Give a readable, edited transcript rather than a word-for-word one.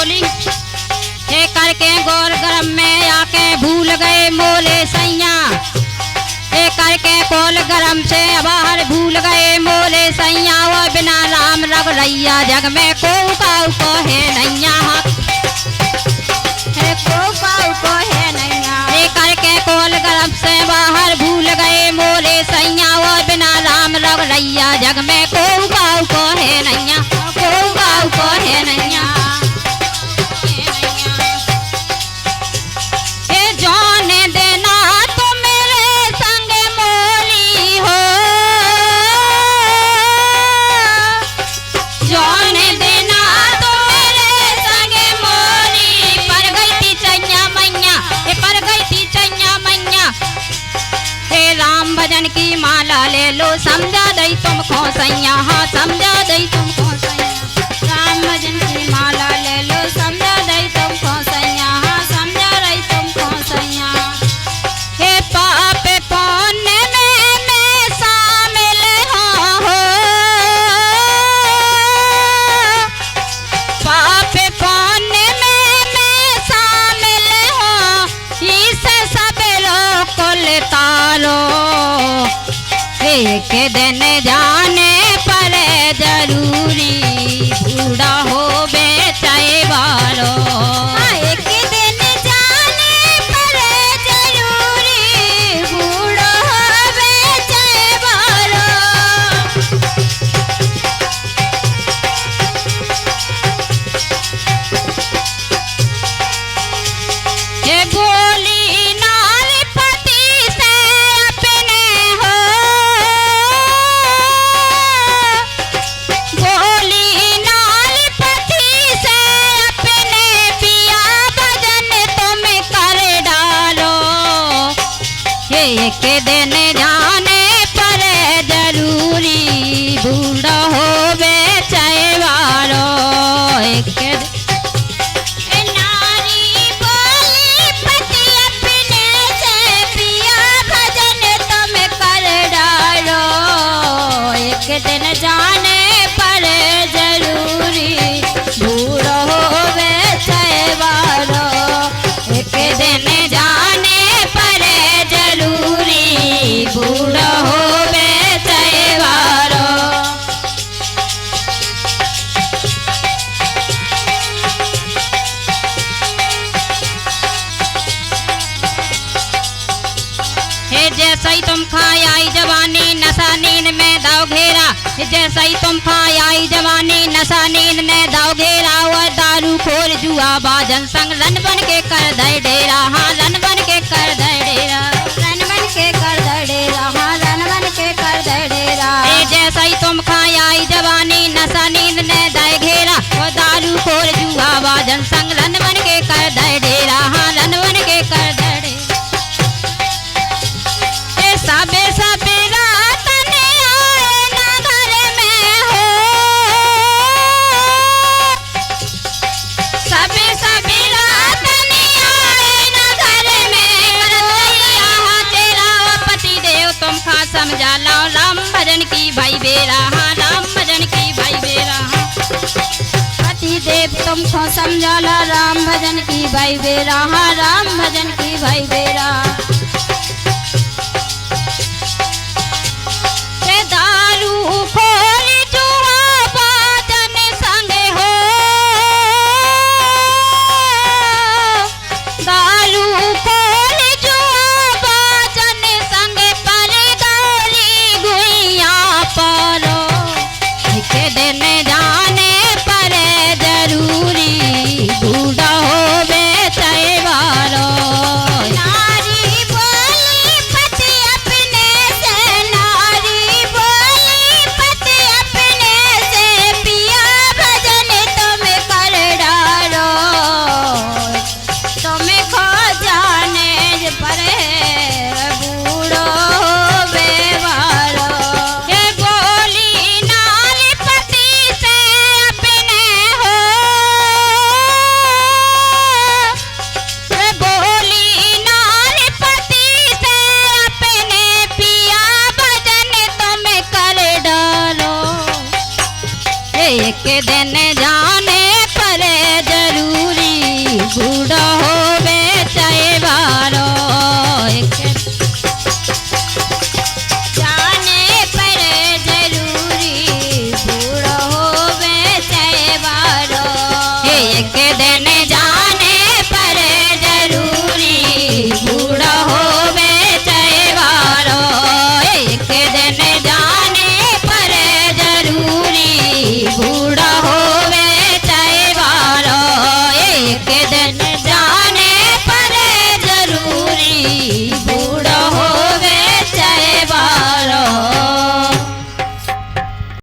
बोली हे करके गोर गरम में आके भूल गए मोले सैया। हे करके कोल गरम से बाहर भूल गए मोले सैया। वो बिना राम रघुरैया जग में को है नैया। को है नैया। हे करके कोल गरम से बाहर भूल गए मोले सैया। वो बिना राम रघुरैया जग में को है नैया। को है नैया। भजन की माला ले लो समझा दई तुमको सैया। हाँ समझा दई तुमको सैया। राम भजन की माला ले लो समझा दई तुमको सैया। हाँ समझा दई तुमको सैया। हे पाप पुण्य में मैं शामिल हो। पाप पुण्य में मैं शामिल हो। इस सब लोग को तारो एक दिन जाने पर जरूरी बूढ़ा हो बेचाए वालो। एक दिन जाने पर जरूरी बूढ़ा हो बेचाए वालो। ये बोली एक दिन जाने पर जरूरी बूढ़ा हो बेचाए वालो। नारी बोली पति अपने से पिया भजन तुम कर डालो। एक दिन जाने पर जरूरी बूढ़ा हो बेचाए वालो। एक दिन जाने बूढ़ा हो बेचाए वालो। हे जैसा ही तुम खाए आई जवानी नशा नींद में दाव घेरा। जैसा ही तुम खाए आई जवानी नशा नींद में दाव घेरा। वह दारू खोर जुआ बाजन संग रन बन के कर दे डेरा। हाँ रन बन के कर दे डेरा। रन बन के कर दे डेरा। हाँ रन बन के कर दे डेरा। जैसा ही तुम खाए आई जवानी नशा नींद ने दाए घेरा। वह दारू खोर जुआ बाजन संग रन बन के कर दे डेरा। हाँ रन बन के कर दे डेरा। सबे सबे रात ने आए ना घर में हो। सबे सबे रात ने आए ना घर में। तेरा पति देव तुम खा समझा लो राम भजन की भाई बेरा। हाँ राम भजन की भाई बेरा। पति देव तुमको समझा लो राम भजन की भाई बेरा। हाँ राम भजन की भाई बेरा।